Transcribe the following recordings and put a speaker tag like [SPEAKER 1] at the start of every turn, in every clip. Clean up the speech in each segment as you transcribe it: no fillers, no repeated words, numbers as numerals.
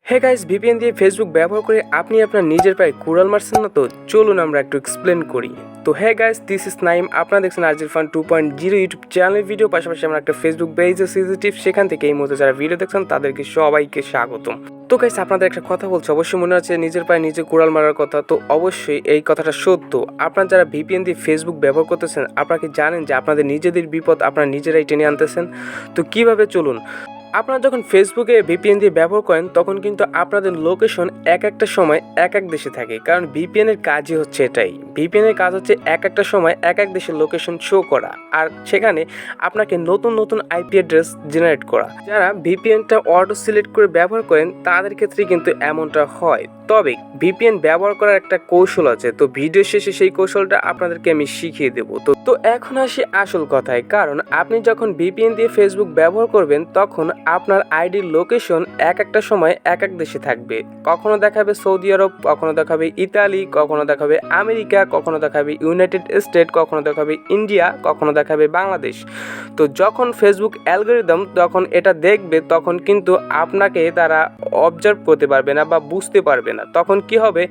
[SPEAKER 1] Hey guys, VPN দিয়ে Facebook ব্যবহার করে আপনি আপনার নিজের পায়ে কুড়াল মারছেন না? তো চলুন আমরা একটু এক্সপ্লেন করি। তো hey guys, this is Naim. আপনারা দেখছেন আরজেল ফান 2.0 ইউটিউব চ্যানেলের ভিডিও। পাশাপাশি আমরা একটা ফেসবুক পেজ সিজিটিভ, সেখান থেকে এই মুহূর্তে যারা ভিডিও দেখছেন তাদেরকে সবাইকে স্বাগতম। তো গাইস, আপনাদের একটা কথা বলছি, অবশ্যই মনে আছে নিজের পায়ে নিজে কুড়াল মারার কথা। তো অবশ্যই এই কথাটা সত্য। আপনারা যারা ভিপিএন দিয়ে ফেসবুক ব্যবহার করতেছেন, আপনারা কি জানেন যে আপনাদের নিজেদের বিপদ আপনারা নিজেরাই টেনে আনতেছেন? তো কিভাবে চলুন। আপনারা যখন ফেসবুকে ভিপিএন দিয়ে ব্যবহার করেন তখন কিন্তু আপনাদের লোকেশন এক একটা সময় এক এক দেশে থাকে, কারণ ভিপিএনের কাজই হচ্ছে এটাই। ভিপিএনের কাজ হচ্ছে এক একটা সময় এক এক দেশের লোকেশন শো করা, আর সেখানে আপনাকে নতুন নতুন আইপি অ্যাড্রেস জেনারেট করা। যারা ভিপিএনটা অটো সিলেক্ট করে ব্যবহার করেন তাদের ক্ষেত্রে কিন্তু এমনটা হয়। তবে ভিপিএন ব্যবহার করার একটা কৌশল আছে, তো ভিডিও শেষে সেই কৌশলটা আপনাদেরকে আমি শিখিয়ে দেবো। তো এখন আসি আসল কথায়, কারণ আপনি যখন ভিপিএন দিয়ে ফেসবুক ব্যবহার করবেন তখন আপনার আইডির লোকেশন এক একটা সময় এক এক দেশে থাকবে। কখনো দেখাবে সৌদি আরব, কখনো দেখাবে ইতালি, কখনো দেখাবে আমেরিকা, কখনো দেখাবে ইউনাইটেড স্টেট, কখনো দেখাবে ইন্ডিয়া, কখনো দেখাবে বাংলাদেশ। তো যখন ফেসবুক অ্যালগরিদম যখন এটা দেখবে তখন কিন্তু আপনাকে তারা অবজার্ভ করতে পারবে না বা বুঝতে পারবে না। তখন কি হবে,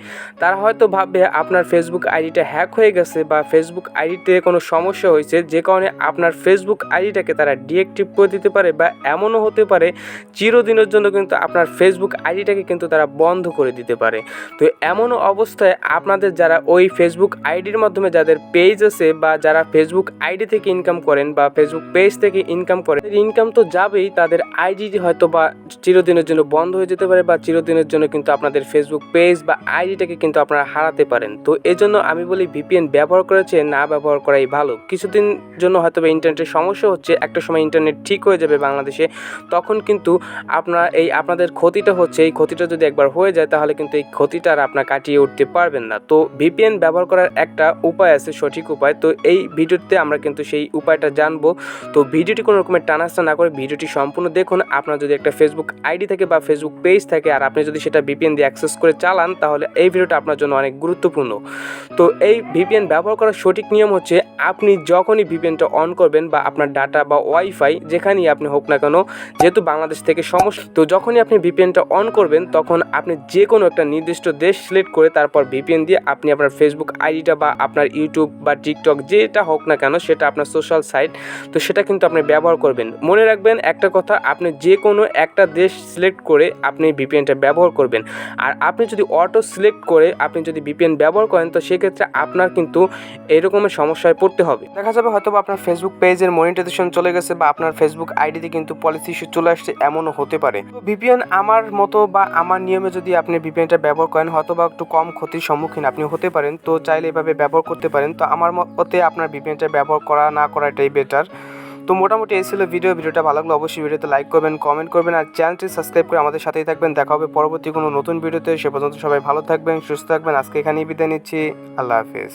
[SPEAKER 1] তারা হয়তো ভাববে আপনার ফেসবুক আইডিটা হ্যাক হয়ে গেছে বা ফেসবুক আইডিতে কোনো সমস্যা হয়েছে, যে কারণে আপনার ফেসবুক আইডিটাকে তারা ডিঅ্যাক্টিভ করে দিতে পারে, বা এমনও হতে পারে চিরদিনের জন্য কিন্তু আপনার ফেসবুক আইডিটাকে কিন্তু তারা বন্ধ করে দিতে পারে। তো এমন অবস্থায় আপনাদের যারা ওই ফেসবুক আইডির মাধ্যমে যাদের পেজ আছে বা যারা ফেসবুক আইডি থেকে ইনকাম করেন বা ফেসবুক পেজ থেকে ইনকাম করেন, ইনকাম তো যাবেই, তাদের আইডি হয়তো বা চিরদিনের জন্য বন্ধ হয়ে যেতে পারে, বা চিরদিনের জন্য কিন্তু আপনাদের ফেসবুক পেজ বা আইডিটাকে কিন্তু আপনারা হারাতে পারেন। তো এই জন্য আমি বলি ভিপিএন ব্যবহার করেছে না ব্যবহার করাই ভালো। কিছুদিন জন্য হয়তো বা ইন্টারনেটের সমস্যা হচ্ছে, একটা সময় ইন্টারনেট ঠিক হয়ে যাবে বাংলাদেশে, তখন কিন্তু আপনাদের ক্ষতিটা হচ্ছে, এই ক্ষতিটা যদি একবার হয়ে যায় তাহলে কিন্তু এই ক্ষতিটা আর আপনার কাটিয়ে উঠতে পারবেন না। তো ভিপিএন ব্যবহার করার একটা উপায় আছে, সঠিক উপায়। তো এই ভিডিওতে আমরা কিন্তু সেই উপায়টা জানবো। তো ভিডিওটি কোনো রকমের টানাস্তা না করে ভিডিওটি সম্পূর্ণ দেখুন। আপনার যদি একটা ফেসবুক আইডি থাকে বা ফেসবুক পেজ থাকে আর আপনি যদি সেটা ভিপিএন দিয়ে অ্যাক্সেস করে চালান, তাহলে এই ভিডিওটা আপনার জন্য অনেক গুরুত্বপূর্ণ। তো এই ভিপিএন ব্যবহার করার সঠিক নিয়ম হচ্ছে, আপনি যখনই ভিপিএনটা অন করবেন বা আপনার ডাটা বা ওয়াইফাই যেখানেই আপনি হোক না কেন, যেহেতু বাংলাদেশ থেকে সমস্যা, তো যখনই আপনি ভিপিএনটা অন করবেন তখন আপনি যে কোনো একটা নির্দিষ্ট দেশ সিলেক্ট করে তারপর ভিপিএন দিয়ে আপনি আপনার ফেসবুক আইডিটা বা আপনার ইউটিউব বা টিকটক যেটা হোক না কেন, সেটা আপনার সোশ্যাল সাইট, তো সেটা কিন্তু আপনি ব্যবহার করবেন। মনে রাখবেন একটা কথা, আপনি যে কোনো একটা দেশ সিলেক্ট করে আপনি ভিপিএনটা ব্যবহার করবেন। আর আপনি যদি অটো সিলেক্ট করে আপনি যদি ভিপিএন ব্যবহার করেন, তো সেক্ষেত্রে আপনার কিন্তু এরকমের সমস্যায় পড়তে হবে। দেখা যাবে হয়তো বা আপনার ফেসবুক পেজের মনিটাইজেশন চলে গেছে বা আপনার ফেসবুক আইডিতে কিন্তু পলিসি ইস্যু চলে আসছে, এমনও হতে পারে। তো ভিপিএন আমার মতো বা আমার নিয়মে যদি আপনি ভিপিএনটা ব্যবহার করেন, হয়তো বা একটু কম ক্ষতির সম্মুখীন আপনি হতে পারেন। তো চাইলে এভাবে ব্যবহার করতে পারেন। তো আমার মতে আপনার ভিপিএনটা ব্যবহার করা না করাটাই বেটার। তো মোটামুটি এই ছিল ভিডিওটা ভালো লাগলে অবশ্যই ভিডিওতে লাইক করবেন, কমেন্ট করবেন, আর চ্যানেলটি সাবস্ক্রাইব করে আমাদের সাথেই থাকবেন। দেখা হবে পরবর্তী কোনো নতুন ভিডিওতে। সে পর্যন্ত সবাই ভালো থাকবেন, সুস্থ থাকবেন। আজকে এখানেই বিদায় নিচ্ছি। আল্লাহ হাফিজ।